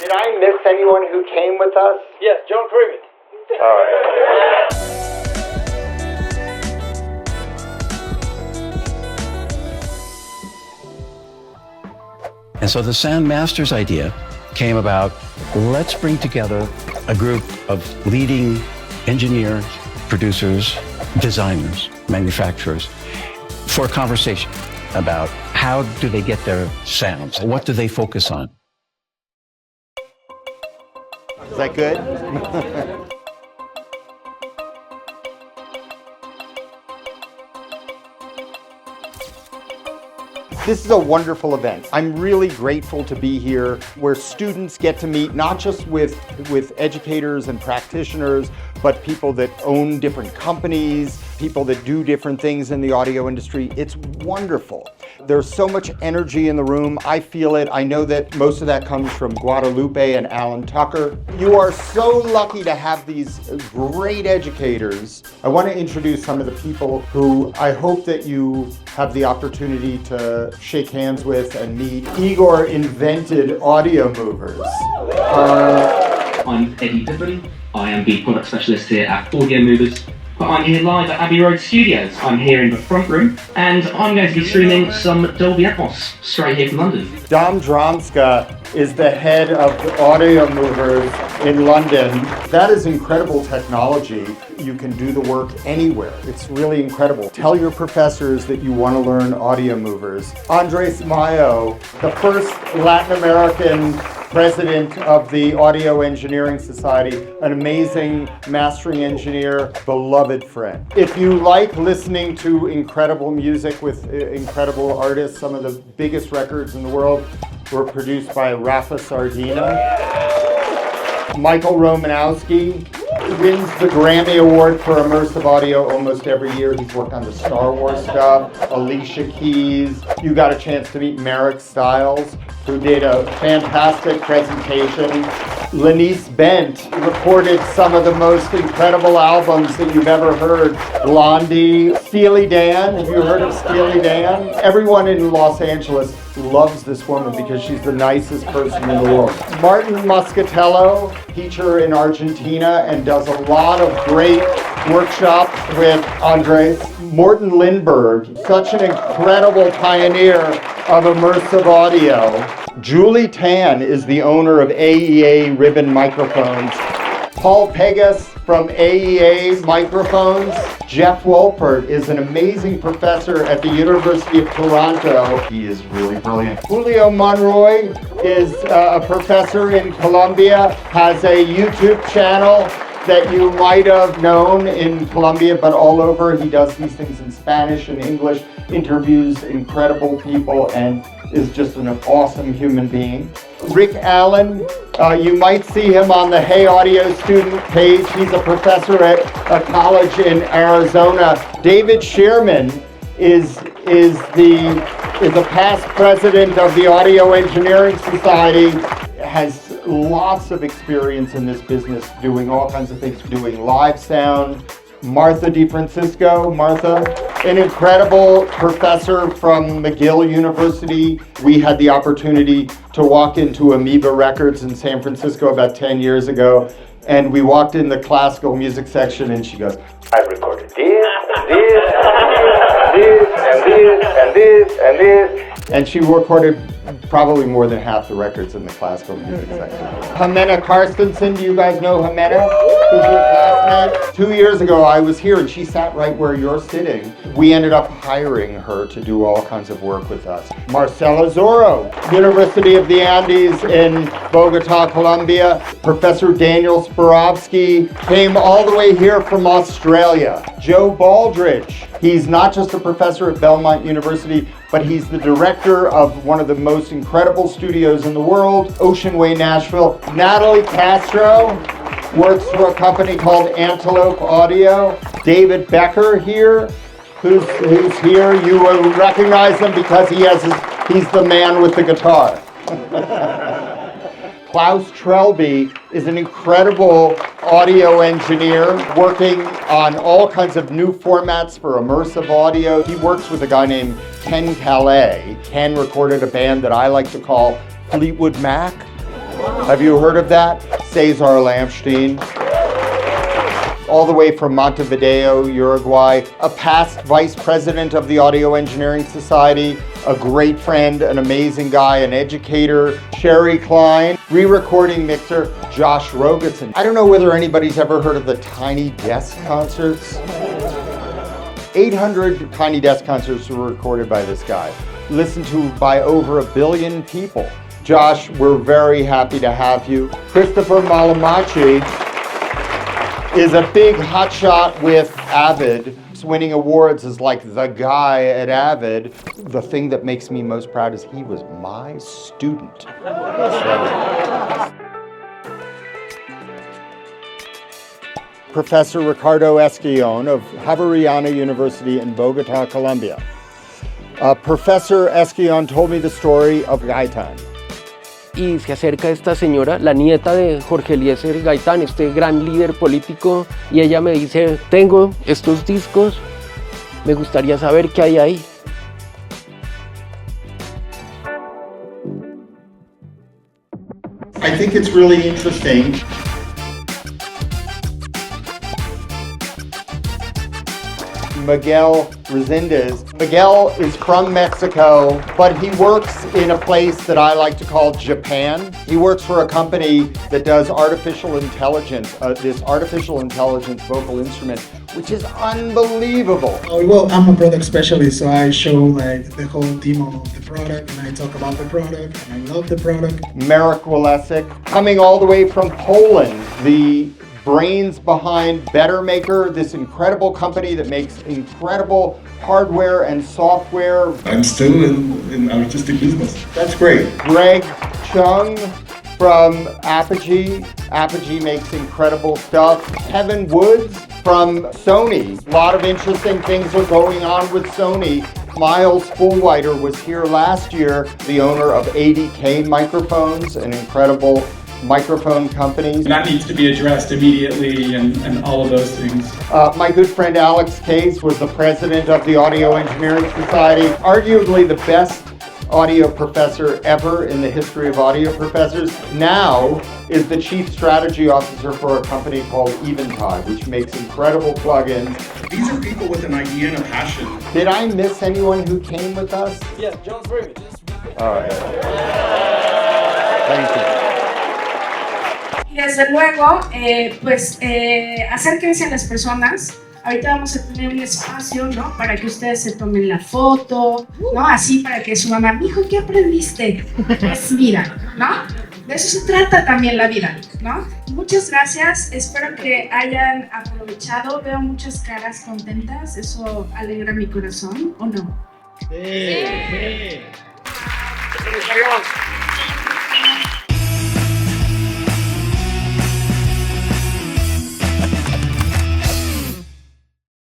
Did I miss anyone who came with us? Yes, John Freeman. All right. And so the SoundMasters idea came about, let's bring together a group of leading engineers, producers, designers, manufacturers for a conversation about how do they get their sounds? What do they focus on? Is that good? This is a wonderful event. I'm really grateful to be here where students get to meet not just with educators and practitioners, but people that own different companies, people that do different things in the audio industry. It's wonderful. There's so much energy in the room. I feel it. I know that most of that comes from Guadalupe and Alan Tucker. You are so lucky to have these great educators. I want to introduce some of the people who I hope that you have the opportunity to shake hands with and meet. Igor invented audio movers. I'm Eddie Pippin. I am the product specialist here at Audio Movers. But I'm here live at Abbey Road Studios. I'm here in the front room, and I'm going to be streaming some Dolby Atmos straight here from London. Dom Dromska is the head of Audio Movers in London. That is incredible technology. You can do the work anywhere. It's really incredible. Tell your professors that you want to learn Audio Movers. Andres Mayo, the first Latin American president of the Audio Engineering Society, an amazing mastering engineer, beloved friend. If you like listening to incredible music with incredible artists, some of the biggest records in the world were produced by Rafa Sardina. Michael Romanowski wins the Grammy Award for Immersive Audio almost every year. He's worked on the Star Wars stuff. Alicia Keys. You got a chance to meet Merrick Stiles, who did a fantastic presentation. Lanice Bent recorded some of the most incredible albums that you've ever heard. Blondie, Steely Dan. Have you heard of Steely Dan? Everyone in Los Angeles loves this woman because she's the nicest person in the world. Martin Muscatello, teacher in Argentina and does a lot of great workshops with Andres. Morton Lindbergh, such an incredible pioneer of immersive audio. Julie Tan is the owner of AEA Ribbon Microphones. Paul Pegas from AEA Microphones. Jeff Wolpert is an amazing professor at the University of Toronto. He is really brilliant. Julio Monroy is a professor in Colombia, has a YouTube channel that you might have known in Colombia, but all over. He does these things in Spanish and English, interviews incredible people, and is just an awesome human being. Rick Allen, you might see him on the Hey Audio student page. He's a professor at a college in Arizona. David Shearman is a past president of the Audio Engineering Society, has lots of experience in this business, doing all kinds of things, doing live sound. Martha DeFrancisco, an incredible professor from McGill University. We had the opportunity to walk into Amoeba Records in San Francisco about 10 years ago, and we walked in the classical music section and she goes, I've recorded this, and this. And she recorded probably more than half the records in the classical music section. Jimena Carstensen, do you guys know Jimena? Who's your classmate? 2 years ago I was here and she sat right where you're sitting. We ended up hiring her to do all kinds of work with us. Marcela Zorro, University of the Andes in Bogota, Colombia. Professor Daniel Spirovsky came all the way here from Australia. Joe Baldridge, he's not just a professor at Belmont University, but he's the director of one of the most incredible studios in the world, Ocean Way, Nashville. Natalie Castro works for a company called Antelope Audio. David Becker here, who's here. You will recognize him because he's the man with the guitar. Klaus Trelby is an incredible audio engineer working on all kinds of new formats for immersive audio. He works with a guy named Ken Calais. Ken recorded a band that I like to call Fleetwood Mac. Have you heard of that? Cesar Lampstein. All the way from Montevideo, Uruguay, a past vice president of the Audio Engineering Society, a great friend, an amazing guy, an educator, Sherry Klein, re-recording mixer, Josh Rogerson. I don't know whether anybody's ever heard of the Tiny Desk concerts. 800 Tiny Desk concerts were recorded by this guy, listened to by over 1 billion people. Josh, we're very happy to have you. Christopher Malamachi is a big hotshot with Avid. Winning awards as like the guy at Avid. The thing that makes me most proud is he was my student. Professor Ricardo Esquion of Javeriana University in Bogota, Colombia. Professor Esquion told me the story of Gaitán. Y se acerca esta señora, la nieta de Jorge Eliezer Gaitán, este gran líder político, y ella me dice, tengo estos discos, me gustaría saber qué hay ahí. I think it's really interesting. Miguel Resendez. Miguel is from Mexico, but he works in a place that I like to call Japan. He works for a company that does artificial intelligence, this artificial intelligence vocal instrument, which is unbelievable. Well, I'm a product specialist, so I show like the whole demo of the product, and I talk about the product, and I love the product. Marek Walesik, coming all the way from Poland, the brains behind BetterMaker, this incredible company that makes incredible hardware and software. I'm still in artistic business. That's great. Greg Chung from Apogee. Apogee makes incredible stuff. Kevin Woods from Sony. A lot of interesting things are going on with Sony. Miles Fullwider was here last year, the owner of 80K Microphones, an incredible microphone company. That needs to be addressed immediately and all of those things. My good friend Alex Case was the president of the Audio Engineering Society, arguably the best audio professor ever in the history of audio professors. Now is the chief strategy officer for a company called Eventide, which makes incredible plugins. These are people with an idea and a passion. Did I miss anyone who came with us? Yes, John Freeman. All right. Thank you. Y desde luego, acérquense a las personas. Ahorita vamos a tener un espacio, ¿no? Para que ustedes se tomen la foto, ¿no? Así para que su mamá, mijo, ¿qué aprendiste? Pues mira, ¿no? De eso se trata también la vida, ¿no? Muchas gracias, espero que hayan aprovechado. Veo muchas caras contentas, eso alegra mi corazón, ¿o no? Sí.